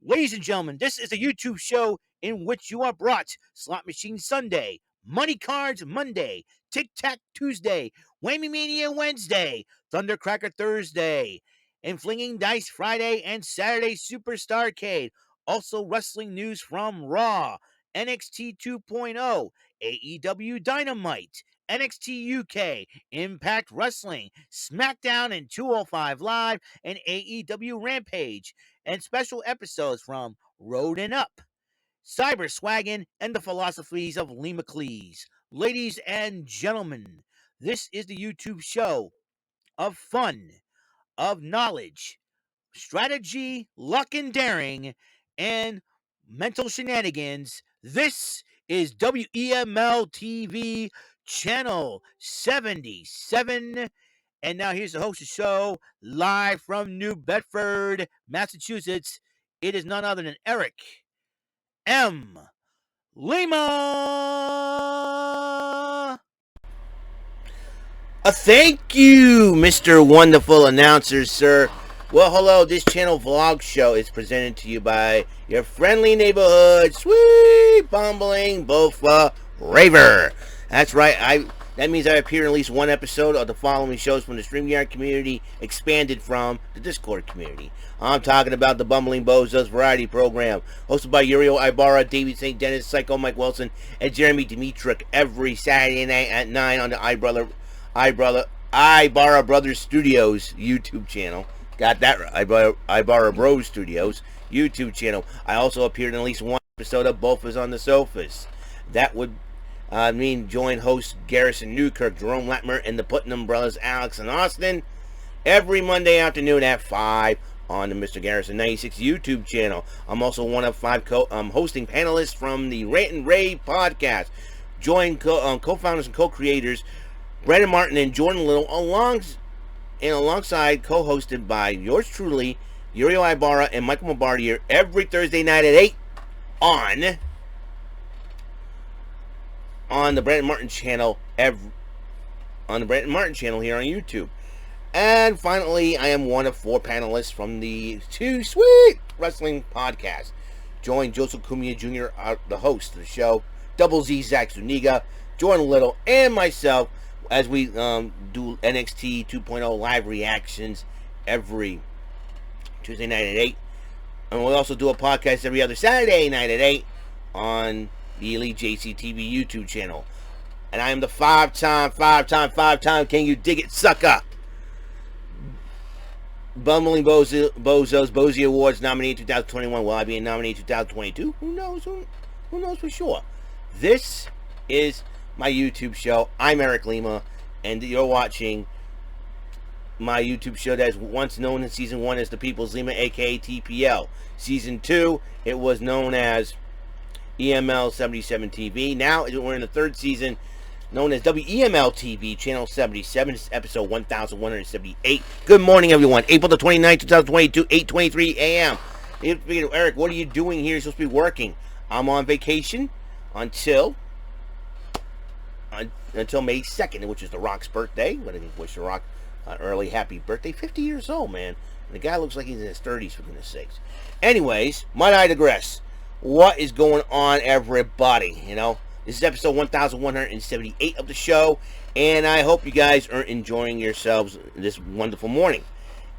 Ladies and gentlemen, this is a YouTube show in which you are brought Slot Machine Sunday, Money Cards Monday, Tic Tac Tuesday, Whammy Mania Wednesday, Thundercracker Thursday, and Flinging Dice Friday and Saturday Superstarcade. Also, wrestling news from Raw, NXT 2.0, AEW Dynamite, NXT UK, Impact Wrestling, SmackDown and 205 Live, and AEW Rampage, and special episodes from Road and Up, Cyber Swaggin', and the philosophies of Lee McLeese. Ladies and gentlemen, this is the YouTube show of fun, of knowledge, strategy, luck and daring, and mental shenanigans. This is WEML-TV Channel 77. And now here's the host of the show, live from New Bedford, Massachusetts. It is none other than Eric M. Lima. Thank you, Mr. Wonderful Announcer, sir. Well, hello, this channel vlog show is presented to you by your friendly neighborhood, sweet, bumbling, bofa, raver. That's right, that means I appear in at least one episode of the following shows from the StreamYard community, expanded from the Discord community. I'm talking about the Bumbling Bozos variety program, hosted by Uriel Ibarra, David St. Dennis, Psycho Mike Wilson, and Jeremy Dimitruk every Saturday night at 9 on the Ibarra Brothers Studios YouTube channel. Got that right, Ibarra Bros Studios YouTube channel. I also appeared in at least one episode of Bofas on the Sofas. That would mean join hosts Garrison Newkirk, Jerome Latmer, and the Putnam brothers Alex and Austin every Monday afternoon at 5 on the Mr. Garrison 96 YouTube channel. I'm also one of 5 hosting panelists from the Rant and Rave podcast. Join co-founders and co-creators Brandon Martin and Jordan Little alongside co-hosted by yours truly, Uriel Ibarra and Michael Mabardier every Thursday night at 8 on the Brandon Martin channel here on YouTube. And finally, I am one of 4 panelists from the Too Sweet Wrestling podcast. Join Joseph Cumia Jr., the host of the show, Double Z Zach Zuniga, Jordan Little, and myself as we do NXT 2.0 live reactions every Tuesday night at 8. And we also do a podcast every other Saturday night at 8 on the Elite JCTV YouTube channel. And I am the five-time Can You Dig It, sucker? Bumbling Bozos Bozy Awards nominee 2021. Will I be nominated 2022? Who knows? Who knows for sure? This is my YouTube show. I'm Eric Lima, and you're watching my YouTube show that's once known in Season 1 as The People's Lima, aka TPL. Season 2, it was known as EML-77 TV. Now we're in the 3rd season, known as WEML-TV, Channel 77. This is episode 1178. Good morning, everyone. April the 29th, 2022, 8:23 a.m. Eric, what are you doing here? You're supposed to be working. I'm on vacation until May 2nd, which is The Rock's birthday. I wish The Rock early happy birthday. 50 years old, man. And the guy looks like he's in his 30s, for goodness sakes. Anyways, might I digress? What is going on, everybody? You know, this is episode 1178 of the show, and I hope you guys are enjoying yourselves this wonderful morning.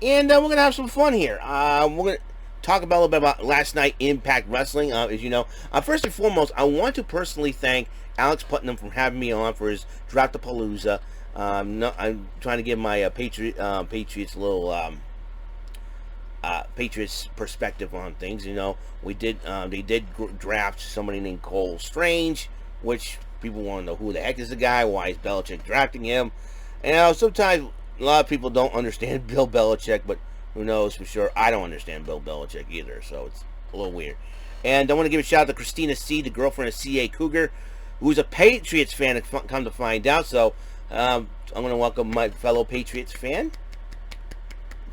And we're going to have some fun here. We're going to talk about a little bit about last night Impact Wrestling. As you know, first and foremost, I want to personally thank Alex Putnam for having me on for his Draft-a-Palooza. I'm trying to give my Patriots little Patriots perspective on things. You know, they did draft somebody named Cole Strange, which people want to know who the heck is the guy, why is Belichick drafting him. And sometimes a lot of people don't understand Bill Belichick, but who knows for sure. I don't understand Bill Belichick either, so it's a little weird. And I want to give a shout out to Christina C., the girlfriend of C.A. Cougar, who's a Patriots fan, come to find out. So I'm going to welcome my fellow Patriots fan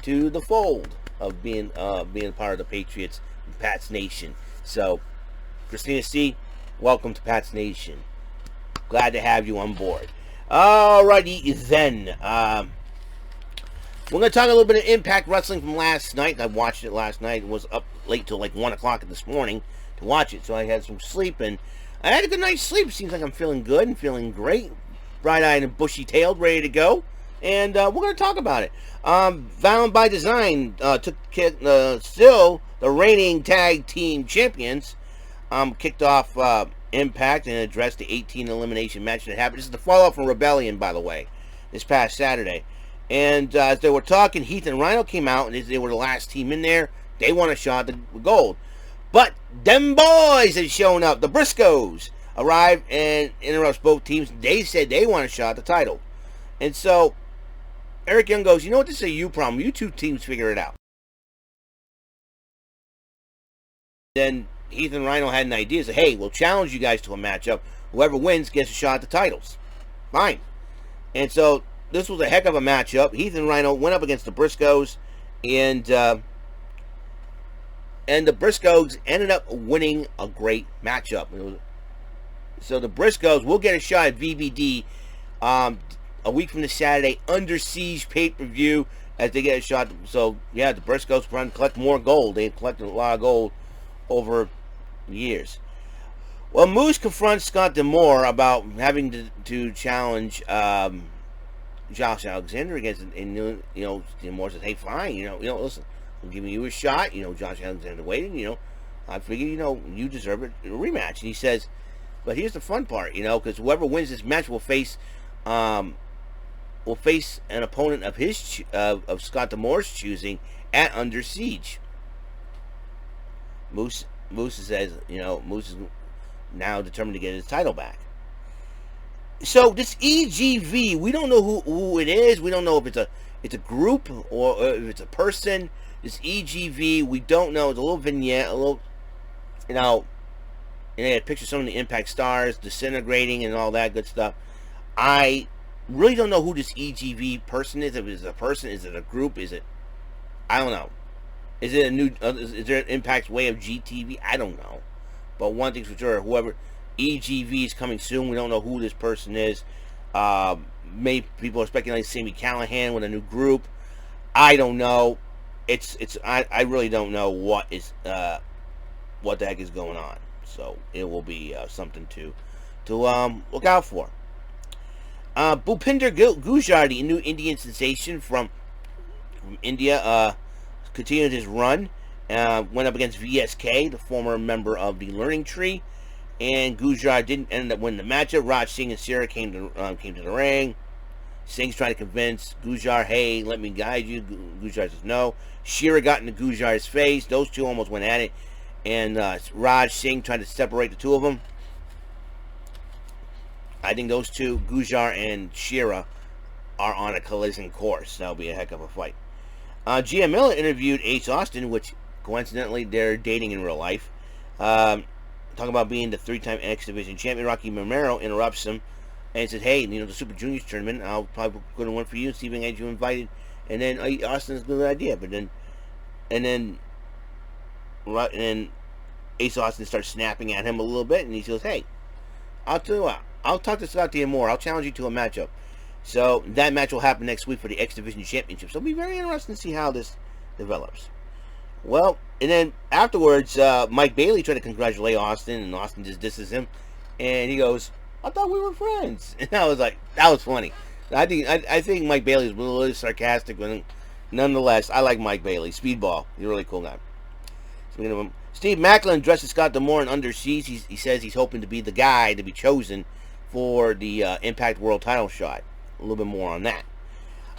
to the fold of being part of the Patriots, Pats Nation. So, Christina C., welcome to Pats Nation. Glad to have you on board. Alrighty then. We're going to talk a little bit of Impact Wrestling from last night. I watched it last night. It was up late till like 1 o'clock this morning to watch it. So I had some sleep, and I had a good night's sleep. Seems like I'm feeling good and feeling great, bright-eyed and bushy-tailed, ready to go. And we're going to talk about it. Violent by Design still the reigning tag team champions, kicked off Impact and addressed the 18 elimination match that happened. This is the follow-up from Rebellion, by the way, this past Saturday. And as they were talking, Heath and Rhino came out, and they were the last team in there. They won a shot at the gold. But them boys had shown up. The Briscoes arrived and interrupts both teams. They said they want a shot at the title. And so Eric Young goes, you know what, this is a you problem. You two teams figure it out. Then Heath and Rhino had an idea. Said, hey, we'll challenge you guys to a matchup. Whoever wins gets a shot at the titles. Fine. And so this was a heck of a matchup. Heath and Rhino went up against the Briscoes, and the Briscoes ended up winning a great matchup. So the Briscoes will get a shot at VBD a week from this Saturday, Under Siege pay-per-view, as they get a shot. So, yeah, the Briscoes run collect more gold. They've collected a lot of gold over the years. Well, Moose confronts Scott D'Amore about having to challenge Josh Alexander against, and D'Amore says, hey, fine, listen, I'm giving you a shot. Josh Alexander waited, I figure, you deserve a rematch. And he says, but here's the fun part, because whoever wins this match will face an opponent of Scott D'Amore's choosing at Under Siege. Moose says, Moose is now determined to get his title back. So this EGV, we don't know who it is. We don't know if it's a group or if it's a person. This EGV, we don't know. It's a little vignette, a little, and they had pictures of some of the Impact stars disintegrating and all that good stuff. I really don't know who this EGV person is. If it's a person, is it a group? I don't know. Is it is there an Impact's way of GTV? I don't know. But one thing's for sure, whoever EGV is coming soon. We don't know who this person is. Maybe people are speculating Sami Callihan with a new group. I don't know. I really don't know what the heck is going on. So it will be something to look out for. Bhupinder Gujjar, the new Indian sensation from India, continued his run. Went up against VSK, the former member of the Learning Tree, and Gujjar didn't end up winning the matchup. Raj Singh and Sierra came to the ring. Singh's trying to convince Gujjar, hey, let me guide you. Gujjar says no. Shira got into Gujjar's face. Those two almost went at it, and Raj Singh tried to separate the two of them. I think those two, Gujjar and Shira, are on a collision course. That'll be a heck of a fight. Gia Miller interviewed Ace Austin, which coincidentally they're dating in real life. Talking about being the 3-time X Division champion. Rocky Romero interrupts him and says, hey, the Super Juniors tournament, I'll probably put in one for you and see if I can get you invited. And then Austin's a good idea. But then Ace Austin starts snapping at him a little bit, and he says, hey, I'll tell you what, I'll talk to Scott D'Amore. I'll challenge you to a matchup. So that match will happen next week for the X Division Championship. So it'll be very interesting to see how this develops. Well, and then afterwards, Mike Bailey tried to congratulate Austin, and Austin just disses him. And he goes, I thought we were friends. And I was like, that was funny. I think Mike Bailey is a little sarcastic, but nonetheless, I like Mike Bailey. Speedball. He's a really cool guy. Speaking of him, Steve Macklin dresses Scott D'Amore in Under Siege. He says he's hoping to be the guy to be chosen for the Impact World title shot. A little bit more on that.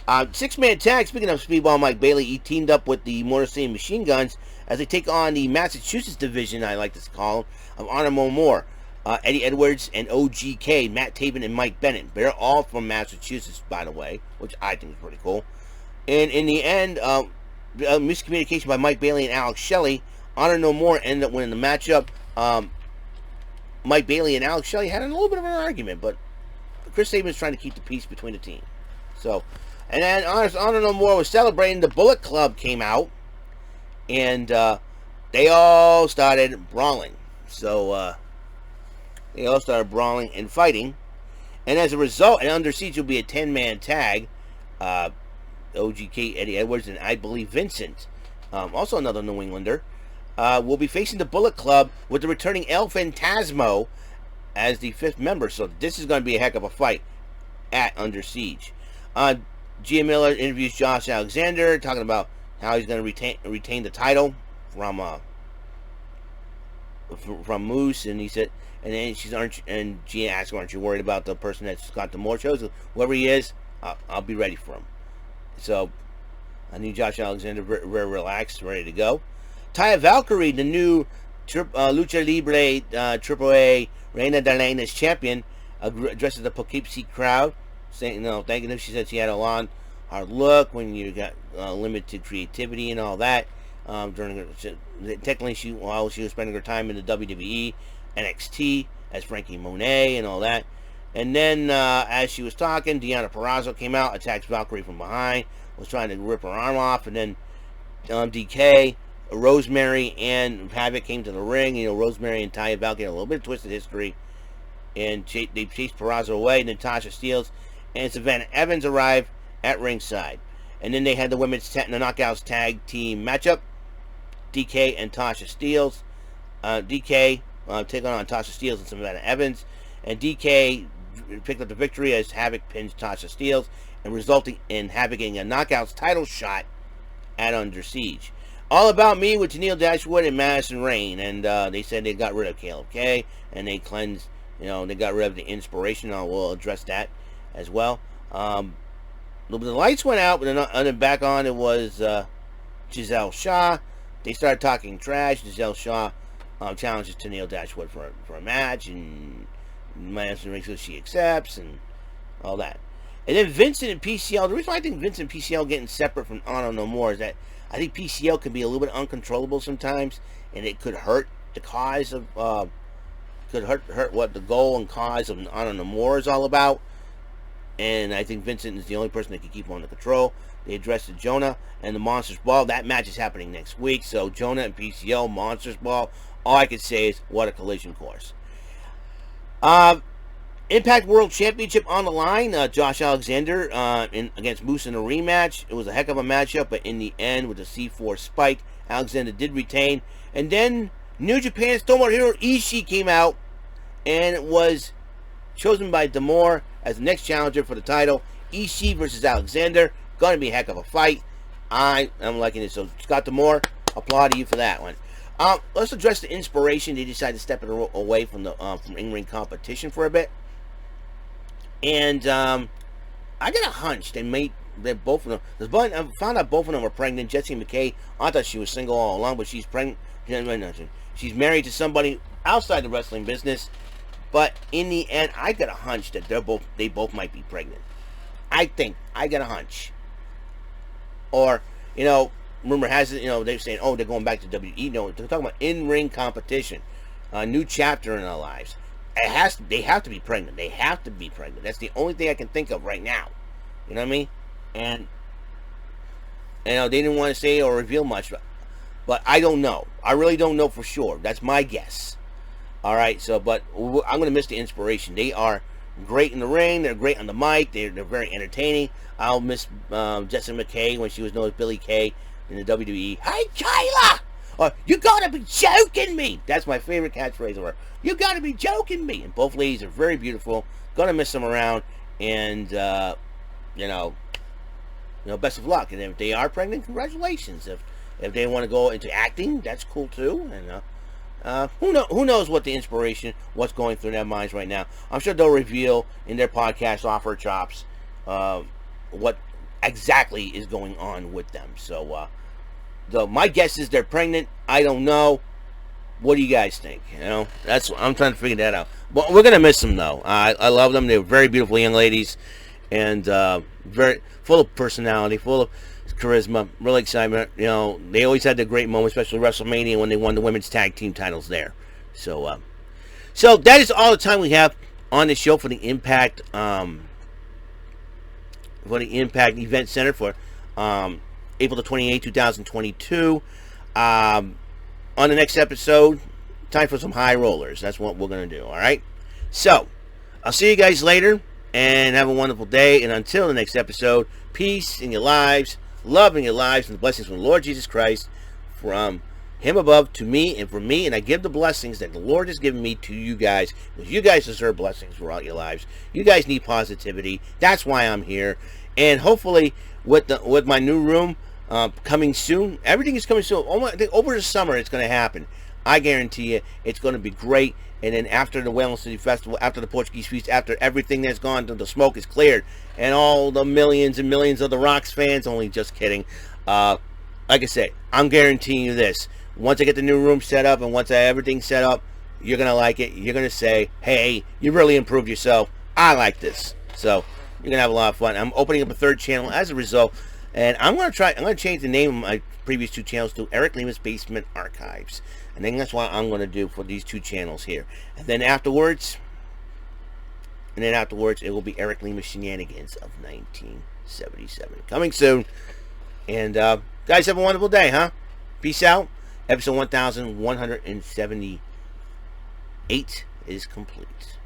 6-man tag, speaking of Speedball Mike Bailey, he teamed up with the Motor City Machine Guns as they take on the Massachusetts division, I like to call them, of Honor Moore, Eddie Edwards, and OGK, Matt Taven, and Mike Bennett. They're all from Massachusetts, by the way, which I think is pretty cool. And in the end, miscommunication by Mike Bailey and Alex Shelley, Honor No More ended up winning the matchup. Mike Bailey and Alex Shelley had a little bit of an argument, but Chris Sabin's trying to keep the peace between the team. So, and then Honor No More was celebrating. The Bullet Club came out, and they all started brawling. So, they all started brawling and fighting. And as a result, and Under Siege will be a 10-man tag. OGK, Eddie Edwards, and I believe Vincent, also another New Englander, will be facing the Bullet Club with the returning El Fantasmo as the 5th member. So this is going to be a heck of a fight at Under Siege. Gia Miller interviews Josh Alexander, talking about how he's going to retain the title from Moose, and he said, and then and Gia asked him, "Aren't you worried about the person that's got the more shows? Whoever he is, I'll be ready for him." So I need Josh Alexander very relaxed, ready to go. Taya Valkyrie, the new Lucha Libre AAA Reina de Reinas champion, addresses the Poughkeepsie crowd, saying, thanking them. She said she had a long, hard look when you got limited creativity and all that. Technically, while she was spending her time in the WWE, NXT as Frankie Monet and all that. And then, as she was talking, Deonna Purrazzo came out, attacked Valkyrie from behind, was trying to rip her arm off, and then DK, Rosemary, and Havoc came to the ring. Rosemary and Taya Valkyrie had a little bit of twisted history, and they chased Purrazzo away. And then Tasha Steelz and Savannah Evans arrived at ringside. And then they had the the Knockouts tag team matchup. DK and Tasha Steelz. DK taking on Tasha Steelz and Savannah Evans. And DK picked up the victory as Havoc pins Tasha Steelz, and resulting in Havoc getting a Knockouts title shot at Under Siege. All About Me with Tennille Dashwood and Madison Rayne. And they said they got rid of Caleb Kay, and they cleansed, they got rid of the inspiration. We'll address that as well. The lights went out, but then back on, it was Giselle Shaw. They started talking trash. Giselle Shaw challenges Tennille Dashwood for a match, and Madison Rayne says she accepts, and all that. And then Vincent and PCL. The reason why I think Vincent and PCL getting separate from Honor No More is that I think PCL can be a little bit uncontrollable sometimes, and it could hurt the cause of could hurt what the goal and cause of Honor No More is all about. And I think Vincent is the only person that can keep him under control. They addressed the Jonah and the Monsters Ball. That match is happening next week. So Jonah and PCL, Monsters Ball. All I can say is, what a collision course. Impact World Championship on the line. Josh Alexander against Moose in a rematch. It was a heck of a matchup, but in the end, with the C4 spike, Alexander did retain. And then New Japan's Tomohiro Ishii came out and was chosen by D'Amore as the next challenger for the title. Ishii versus Alexander. Going to be a heck of a fight. I am liking it. So, Scott D'Amore, applaud you for that one. Let's address the inspiration. They decided to step away from the from in-ring competition for a bit. And I got a hunch they both of them. I found out both of them were pregnant. Jessie McKay, I thought she was single all along, but she's pregnant. She's married to somebody outside the wrestling business. But in the end, I got a hunch that they both might be pregnant. I got a hunch. Or, rumor has it, they're saying, they're going back to WWE. No, they're talking about in-ring competition, a new chapter in our lives. They have to be pregnant. They have to be pregnant. That's the only thing I can think of right now. You know what I mean? And they didn't want to say or reveal much, but I don't know. I really don't know for sure. That's my guess. All right, but I'm going to miss the inspiration. They are great in the ring. They're great on the mic. They're very entertaining. I'll miss Jessie McKay when she was known as Billy Kay in the WWE. Hey, Kayla! Or, you got to be joking me! That's my favorite catchphrase of her. You got to be joking me! And both ladies are very beautiful. Going to miss them around. And, best of luck. And if they are pregnant, congratulations. If they want to go into acting, that's cool too. And who knows what the inspiration, what's going through their minds right now. I'm sure they'll reveal in their podcast Offer Chops what exactly is going on with them. So my guess is they're pregnant. I don't know. What do you guys think? That's I'm trying to figure that out. But we're gonna miss them though. I love them. They're very beautiful young ladies, and very full of personality, full of charisma, real excitement. They always had the great moment, especially WrestleMania when they won the women's tag team titles there. So that is all the time we have on the show for the Impact Event Center for April the 28th, 2022. On the next episode, time for some high rollers. That's what we're going to do, all right? So, I'll see you guys later, and have a wonderful day. And until the next episode, peace in your lives, love in your lives, and the blessings from the Lord Jesus Christ from him above to me and from me, and I give the blessings that the Lord has given me to you guys, because you guys deserve blessings throughout your lives. You guys need positivity. That's why I'm here. And hopefully with my new room coming soon, everything is coming soon. I think over the summer it's going to happen. I guarantee you it's going to be great. And then after the Whalen City Festival, after the Portuguese Feast, after everything that's gone, the smoke is cleared, and all the millions and millions of the Rocks fans, only just kidding. Like I said, I'm guaranteeing you this. Once I get the new room set up and once I have everything set up, you're going to like it. You're going to say, hey, you really improved yourself. I like this. So you're going to have a lot of fun. I'm opening up a third channel as a result. And I'm going to change the name of my previous two channels to Eric Lima's Basement Archives. I think that's what I'm going to do for these two channels here. And then afterwards, it will be Eric Lima Shenanigans of 1977. Coming soon. And guys, have a wonderful day, huh? Peace out. Episode 1178 is complete.